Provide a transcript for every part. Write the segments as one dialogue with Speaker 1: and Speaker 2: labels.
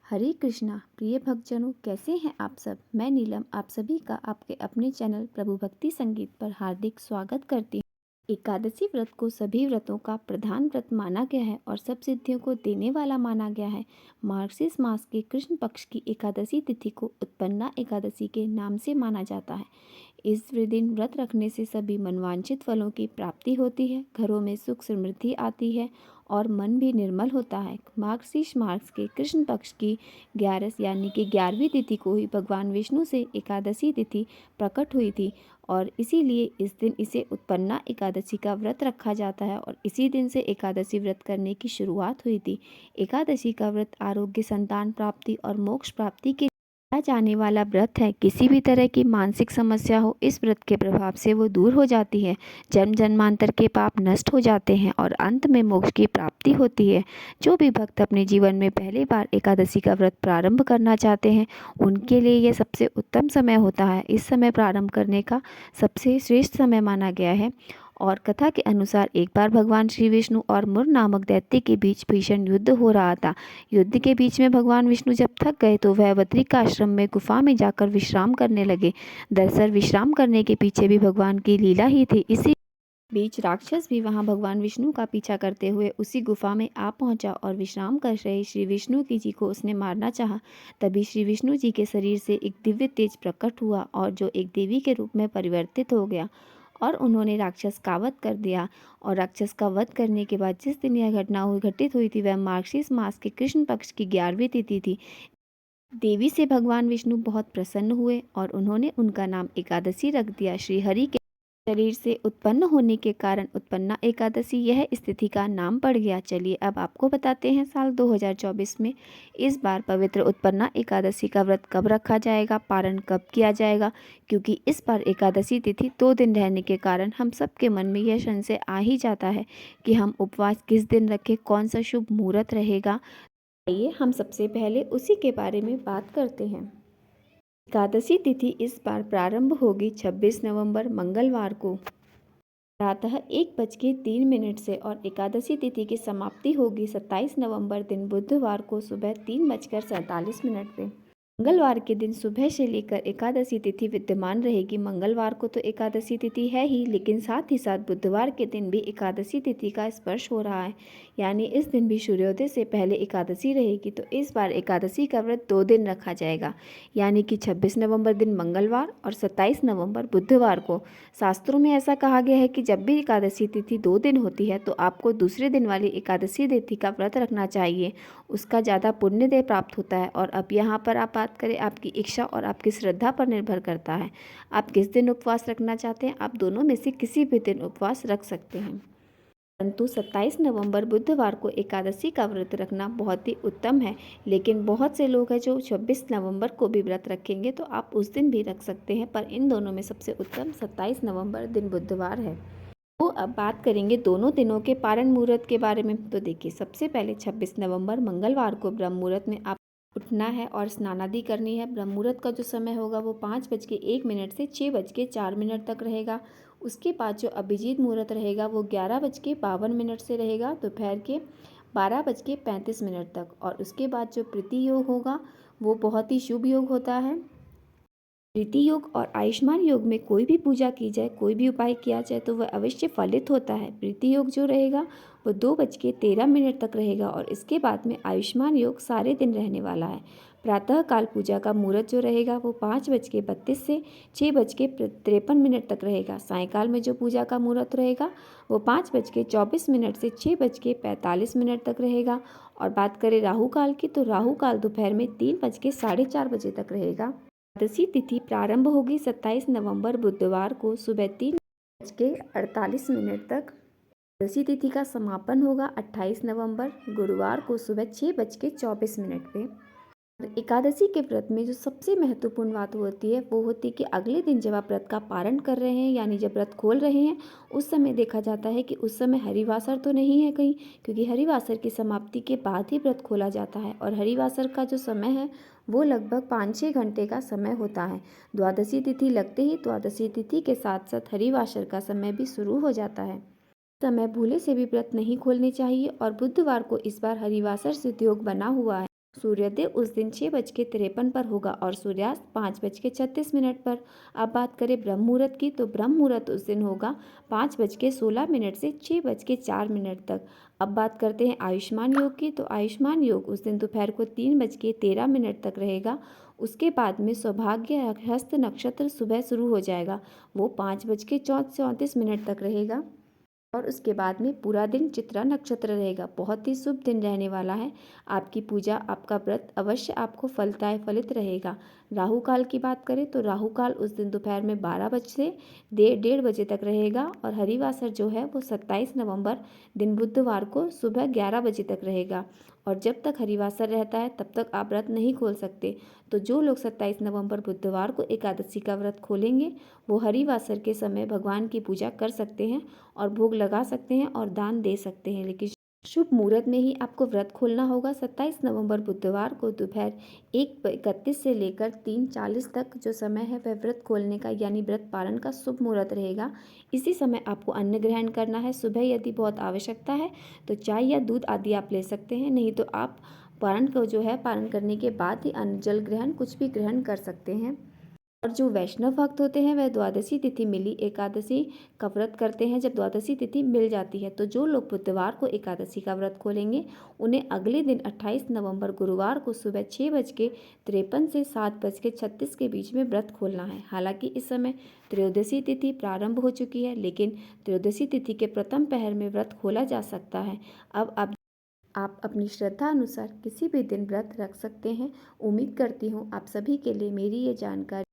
Speaker 1: हरे कृष्णा प्रिय भक्तजनों, कैसे हैं आप सब। मैं नीलम आप सभी का आपके अपने चैनल प्रभु भक्ति संगीत पर हार्दिक स्वागत करती हूँ। एकादशी व्रत को सभी व्रतों का प्रधान व्रत माना गया है और सब सिद्धियों को देने वाला माना गया है। मार्गशीर्ष मास के कृष्ण पक्ष की एकादशी तिथि को उत्पन्ना एकादशी के नाम से माना जाता है। इस दिन व्रत रखने से सभी मनवांछित फलों की प्राप्ति होती है, घरों में सुख समृद्धि आती है और मन भी निर्मल होता है। मार्गशीर्ष मास के कृष्ण पक्ष की 11 यानी कि 11वीं तिथि को ही भगवान विष्णु से एकादशी तिथि प्रकट हुई थी और इसीलिए इस दिन इसे उत्पन्ना एकादशी का व्रत रखा जाता है और इसी दिन से एकादशी व्रत करने की शुरुआत हुई थी। एकादशी का व्रत आरोग्य, संतान प्राप्ति और मोक्ष प्राप्ति के किया जाने वाला व्रत है। किसी भी तरह की मानसिक समस्या हो, इस व्रत के प्रभाव से वो दूर हो जाती है। जन्म जन्मांतर के पाप नष्ट हो जाते हैं और अंत में मोक्ष की प्राप्ति होती है। जो भी भक्त अपने जीवन में पहली बार एकादशी का व्रत प्रारंभ करना चाहते हैं, उनके लिए यह सबसे उत्तम समय होता है। इस समय प्रारंभ करने का सबसे श्रेष्ठ समय माना गया है और कथा के अनुसार एक बार भगवान श्री विष्णु और मुर नामक दैत्य के बीच भीषण युद्ध हो रहा था। युद्ध के बीच में भगवान विष्णु जब थक गए तो वह बद्रिक आश्रम में गुफा में जाकर विश्राम करने लगे। दरअसल विश्राम करने के पीछे भी भगवान की लीला ही थी। इसी बीच राक्षस भी वहां भगवान विष्णु का पीछा करते हुए उसी गुफा में आ पहुंचा और विश्राम कर रहे श्री विष्णु की जी को उसने मारना चाहा। तभी श्री विष्णु जी के शरीर से एक दिव्य तेज प्रकट हुआ और जो एक देवी के रूप में परिवर्तित हो गया और उन्होंने राक्षस का वध कर दिया। और राक्षस का वध करने के बाद जिस दिन यह घटना घटित हुई थी वह मार्गशीर्ष मास के कृष्ण पक्ष की 11वीं तिथि थी। देवी से भगवान विष्णु बहुत प्रसन्न हुए और उन्होंने उनका नाम एकादशी रख दिया। श्री हरि के शरीर से उत्पन्न होने के कारण उत्पन्ना एकादशी यह स्थिति का नाम पड़ गया। चलिए अब आपको बताते हैं साल 2024 में इस बार पवित्र उत्पन्ना एकादशी का व्रत कब रखा जाएगा, पारण कब किया जाएगा। क्योंकि इस बार एकादशी तिथि 2 दिन रहने के कारण हम सबके मन में यह संशय आ ही जाता है कि हम उपवास किस दिन रखें, कौन सा शुभ मुहूर्त रहेगा। आइए हम सबसे पहले उसी के बारे में बात करते हैं। एकादशी तिथि इस बार प्रारंभ होगी 26 नवंबर मंगलवार को प्रातः 1:03 से और एकादशी तिथि की समाप्ति होगी 27 नवंबर दिन बुधवार को सुबह 3:47 पे। मंगलवार के दिन सुबह से लेकर एकादशी तिथि विद्यमान रहेगी। मंगलवार को तो एकादशी तिथि है ही, लेकिन साथ ही साथ बुधवार के दिन भी एकादशी तिथि का स्पर्श हो रहा है, यानी इस दिन भी सूर्योदय से पहले एकादशी रहेगी। तो इस बार एकादशी का व्रत 2 दिन रखा जाएगा, यानी कि 26 नवंबर दिन मंगलवार और 27 नवंबर बुधवार को। शास्त्रों में ऐसा कहा गया है कि जब भी एकादशी तिथि 2 दिन होती है तो आपको दूसरे दिन वाली एकादशी तिथि का व्रत रखना चाहिए, उसका ज़्यादा पुण्यदेय प्राप्त होता है। और अब यहाँ पर आप बात करें, आपकी इच्छा और आपकी श्रद्धा पर निर्भर करता है आप किस दिन उपवास रखना चाहते हैं। आप दोनों में से किसी भी दिन उपवास रख सकते हैं, परंतु 27 नवंबर बुधवार को एकादशी का व्रत रखना बहुत ही उत्तम है। लेकिन बहुत से लोग हैं जो 26 नवंबर को भी व्रत रखेंगे, तो आप उस दिन भी रख सकते हैं, पर इन दोनों में सबसे उत्तम 27 नवंबर दिन बुधवार है। तो अब बात करेंगे दोनों दिनों के पारण मुहूर्त के बारे में। तो देखिए, सबसे पहले 26 नवंबर मंगलवार को ब्रह्म मुहूर्त में आप उठना है और स्नानादि करनी है। ब्रह्म मुहूर्त का जो समय होगा वो 5:01 से 6:04 तक रहेगा। उसके बाद जो अभिजीत मुहूर्त रहेगा वो 11:52 से रहेगा दोपहर के 12:35 तक। और उसके बाद जो प्रीति योग होगा वो बहुत ही शुभ योग होता है। प्रीति योग और आयुष्मान योग में कोई भी पूजा की जाए, कोई भी उपाय किया जाए तो वह अवश्य फलित होता है। प्रीति योग जो रहेगा वो 2:13 तक रहेगा और इसके बाद में आयुष्मान योग सारे दिन रहने वाला है। प्रातः काल पूजा का मुहूर्त जो रहेगा वो 5:32 से 6:53 तक रहेगा। सायंकाल में जो पूजा का मुहूर्त रहेगा वो 5:24 से 6:45 तक रहेगा। और बात करें राहु काल की, तो राहु काल दोपहर में 3:04 तक रहेगा। एकादशी तिथि प्रारंभ होगी 27 नवंबर बुधवार को सुबह 3:48 तक। एकादशी तिथि का समापन होगा 28 नवंबर गुरुवार को सुबह 6:24 पे। एकादशी के व्रत में जो सबसे महत्वपूर्ण बात होती है वो होती है कि अगले दिन जब आप व्रत का पारण कर रहे हैं, यानी जब व्रत खोल रहे हैं, उस समय देखा जाता है कि उस समय हरिवासर तो नहीं है कहीं, क्योंकि हरिवासर की समाप्ति के बाद ही व्रत खोला जाता है। और हरिवासर का जो समय है वो लगभग 5-6 घंटे का समय होता है। द्वादशी तिथि लगते ही द्वादशी तिथि के साथ साथ हरिवासर का समय भी शुरू हो जाता है। समय भूले से भी व्रत नहीं खोलने चाहिए। और बुधवार को इस बार हरिवासर सिद्ध योग बना हुआ है। सूर्योदय उस दिन 6:53 पर होगा और सूर्यास्त 5:36 पर। अब बात करें ब्रह्म मुहूर्त की, तो ब्रह्म मुहूर्त उस दिन होगा 5:16 से 6:04 तक। अब बात करते हैं आयुष्मान योग की, तो आयुष्मान योग उस दिन दोपहर को 3:13 तक रहेगा। उसके बाद में सौभाग्य हस्त नक्षत्र सुबह शुरू हो जाएगा, वो 5:34 तक रहेगा। और उसके बाद में पूरा दिन चित्रा नक्षत्र रहेगा। बहुत ही शुभ दिन रहने वाला है। आपकी पूजा, आपका व्रत अवश्य आपको फलित रहेगा। राहु काल की बात करें तो राहु काल उस दिन दोपहर में 12 बजे से 1:30 तक रहेगा और हरिवासर जो है वो 27 नवंबर दिन बुधवार को सुबह 11 बजे तक रहेगा। और जब तक हरिवासर रहता है तब तक आप व्रत नहीं खोल सकते। तो जो लोग 27 नवंबर बुधवार को एकादशी का व्रत खोलेंगे वो हरिवासर के समय भगवान की पूजा कर सकते हैं और भोग लगा सकते हैं और दान दे सकते हैं। लेकिन शुभ मुहूर्त में ही आपको व्रत खोलना होगा। 27 नवंबर बुधवार को दोपहर 1:31 से लेकर 3:40 तक जो समय है वह व्रत खोलने का यानी व्रत पारण का शुभ मुहूर्त रहेगा। इसी समय आपको अन्न ग्रहण करना है। सुबह यदि बहुत आवश्यकता है तो चाय या दूध आदि आप ले सकते हैं, नहीं तो आप पारण को जो है पारण करने के बाद ही अन्न जल ग्रहण कुछ भी ग्रहण कर सकते हैं। और जो वैष्णव भक्त होते हैं वह द्वादशी तिथि मिली एकादशी का व्रत करते हैं। जब द्वादशी तिथि मिल जाती है तो जो लोग बुधवार को एकादशी का व्रत खोलेंगे उन्हें अगले दिन 28 नवंबर गुरुवार को सुबह 6:53 से 7:36 के बीच में व्रत खोलना है। हालांकि इस समय त्रयोदशी तिथि प्रारंभ हो चुकी है, लेकिन त्रयोदशी तिथि के प्रथम पहर में व्रत खोला जा सकता है। अब आप अपनी श्रद्धा अनुसार किसी भी दिन व्रत रख सकते हैं। उम्मीद करती हूँ आप सभी के लिए मेरी ये जानकारी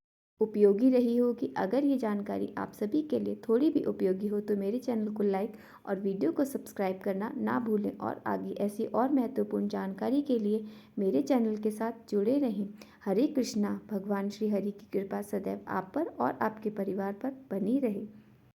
Speaker 1: उपयोगी रही होगी। अगर ये जानकारी आप सभी के लिए थोड़ी भी उपयोगी हो तो मेरे चैनल को लाइक और वीडियो को सब्सक्राइब करना ना भूलें और आगे ऐसी और महत्वपूर्ण जानकारी के लिए मेरे चैनल के साथ जुड़े रहें। हरे कृष्णा। भगवान श्री हरि की कृपा सदैव आप पर और आपके परिवार पर बनी रहे।